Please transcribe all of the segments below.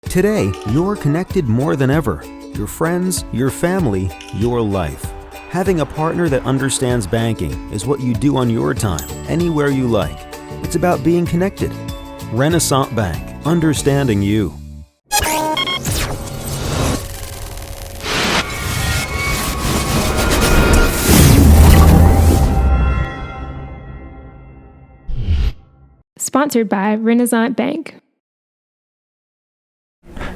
Today, you're connected more than ever. Your friends, your family, your life. Having a partner that understands banking is what you do on your time, anywhere you like. It's about being connected. Renaissance Bank, understanding you. Sponsored by Renaissance Bank.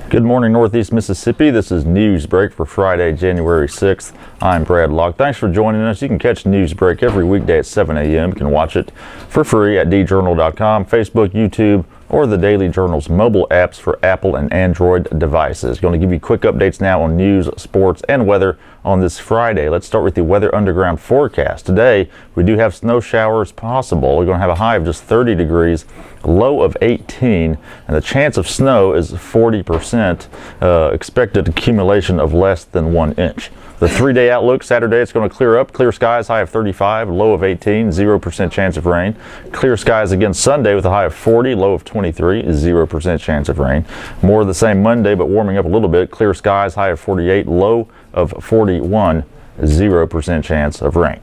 Good morning, Northeast Mississippi. This is Newsbreak for Friday, January 6th. I'm Brad Locke. Thanks for joining us. You can catch Newsbreak every weekday at 7 a.m. You can watch it for free at djournal.com, Facebook, YouTube, or the Daily Journal's mobile apps for Apple and Android devices. Going to give you quick updates now on news, sports, and weather on this Friday. Let's start with the Weather Underground forecast. Today, we do have snow showers possible. We're going to have a high of just 30 degrees, low of 18, and the chance of snow is 40%, expected accumulation of less than 1 inch. The 3-day outlook: Saturday it's going to clear up, clear skies, high of 35, low of 18, 0% chance of rain. Clear skies again Sunday with a high of 40, low of 23, 0% chance of rain. More of the same Monday, but warming up a little bit. Clear skies, high of 48, low of 41, 0% chance of rain.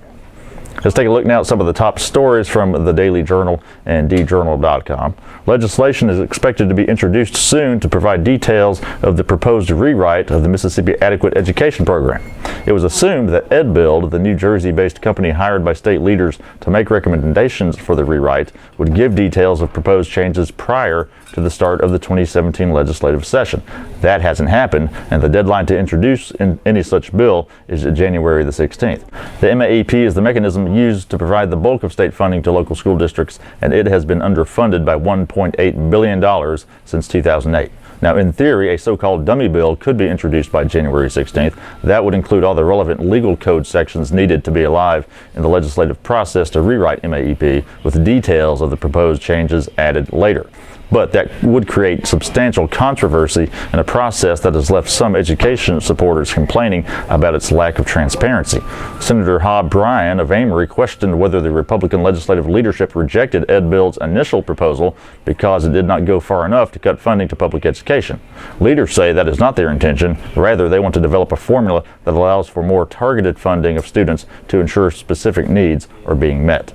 Let's take a look now at some of the top stories from the Daily Journal and djournal.com. Legislation is expected to be introduced soon to provide details of the proposed rewrite of the Mississippi Adequate Education Program. It was assumed that EdBuild, the New Jersey-based company hired by state leaders to make recommendations for the rewrite, would give details of proposed changes prior to the start of the 2017 legislative session. That hasn't happened, and the deadline to introduce any such bill is January the 16th. The MAEP is the mechanism used to provide the bulk of state funding to local school districts, and it has been underfunded by $1.8 billion since 2008. Now, in theory, a so-called dummy bill could be introduced by January 16th. That would include all the relevant legal code sections needed to be alive in the legislative process to rewrite MAEP, with details of the proposed changes added later. But that would create substantial controversy in a process that has left some education supporters complaining about its lack of transparency. Senator Hob Bryan of Amory questioned whether the Republican legislative leadership rejected EdBuild's initial proposal because it did not go far enough to cut funding to public education. Leaders say that is not their intention. Rather, they want to develop a formula that allows for more targeted funding of students to ensure specific needs are being met.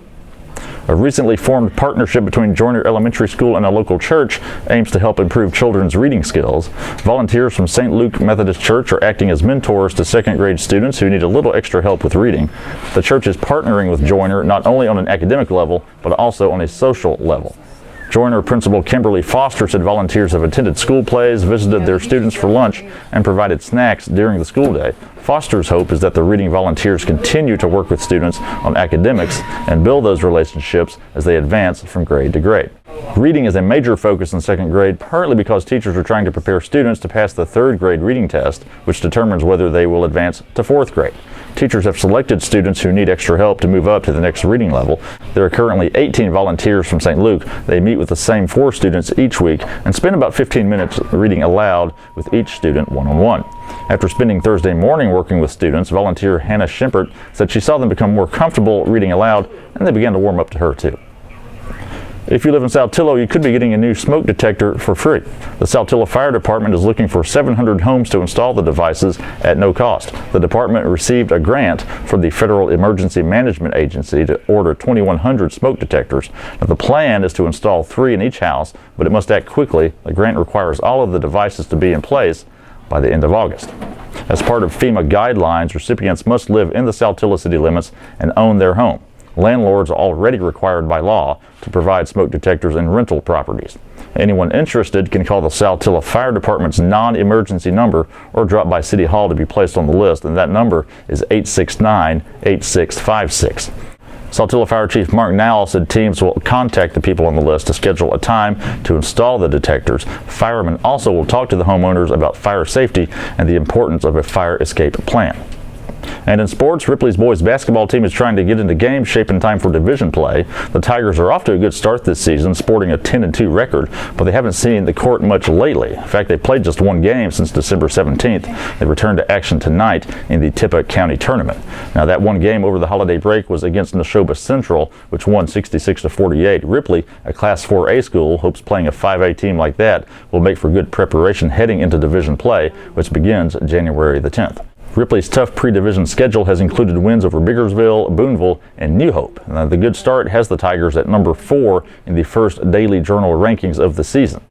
A recently formed partnership between Joyner Elementary School and a local church aims to help improve children's reading skills. Volunteers from St. Luke Methodist Church are acting as mentors to second grade students who need a little extra help with reading. The church is partnering with Joyner not only on an academic level, but also on a social level. Joyner Principal Kimberly Foster said volunteers have attended school plays, visited their students for lunch, and provided snacks during the school day. Foster's hope is that the reading volunteers continue to work with students on academics and build those relationships as they advance from grade to grade. Reading is a major focus in second grade, partly because teachers are trying to prepare students to pass the third grade reading test, which determines whether they will advance to fourth grade. Teachers have selected students who need extra help to move up to the next reading level. There are currently 18 volunteers from St. Luke. They meet with the same 4 students each week and spend about 15 minutes reading aloud with each student one-on-one. After spending Thursday morning working with students, volunteer Hannah Schimpert said she saw them become more comfortable reading aloud, and they began to warm up to her too. If you live in Saltillo, you could be getting a new smoke detector for free. The Saltillo Fire Department is looking for 700 homes to install the devices at no cost. The department received a grant from the Federal Emergency Management Agency to order 2,100 smoke detectors. Now, the plan is to install 3 in each house, but it must act quickly. The grant requires all of the devices to be in place by the end of August. As part of FEMA guidelines, recipients must live in the Saltillo city limits and own their home. Landlords are already required by law to provide smoke detectors in rental properties. Anyone interested can call the Saltillo Fire Department's non-emergency number or drop by City Hall to be placed on the list, and that number is 869-8656. Saltillo Fire Chief Mark Nowell said teams will contact the people on the list to schedule a time to install the detectors. Firemen also will talk to the homeowners about fire safety and the importance of a fire escape plan. And in sports, Ripley's boys basketball team is trying to get into game shape in time for division play. The Tigers are off to a good start this season, sporting a 10-2 record, but they haven't seen the court much lately. In fact, they played just one game since December 17th. They returned to action tonight in the Tippah County Tournament. Now, that one game over the holiday break was against Neshoba Central, which won 66-48. Ripley, a Class 4A school, hopes playing a 5A team like that will make for good preparation heading into division play, which begins January the 10th. Ripley's tough pre-division schedule has included wins over Biggersville, Boonville, and New Hope. Now, the good start has the Tigers at number 4 in the first Daily Journal rankings of the season.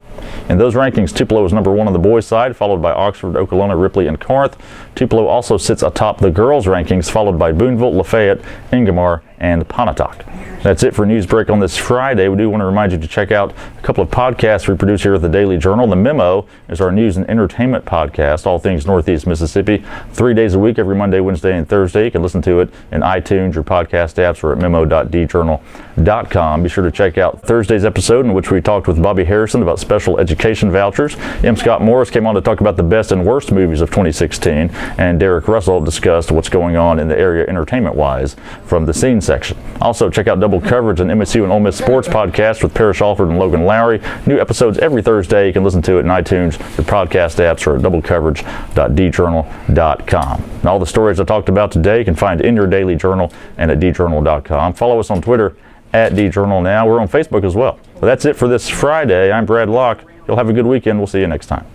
In those rankings, Tupelo is number 1 on the boys' side, followed by Oxford, Okolona, Ripley, and Corinth. Tupelo also sits atop the girls' rankings, followed by Boonville, Lafayette, Ingomar, and Pontotoc. That's it for Newsbreak on this Friday. We do want to remind you to check out a couple of podcasts we produce here at the Daily Journal. The Memo is our news and entertainment podcast, all things Northeast Mississippi, 3 days a week, every Monday, Wednesday, and Thursday. You can listen to it in iTunes, your podcast apps, or at memo.djournal.com. Be sure to check out Thursday's episode, in which we talked with Bobby Harrison about special education vouchers. M. Scott Morris came on to talk about the best and worst movies of 2016, and Derek Russell discussed what's going on in the area entertainment-wise from the scene section. Also, check out Double Coverage, an MSU and Ole Miss sports podcast with Parrish Alford and Logan Lowry. New episodes every Thursday. You can listen to it in iTunes, your podcast apps, or at doublecoverage.djournal.com. And all the stories I talked about today you can find in your Daily Journal and at djournal.com. Follow us on Twitter at djournalnow. We're on Facebook as well. So that's it for this Friday. I'm Brad Locke. You'll have a good weekend. We'll see you next time.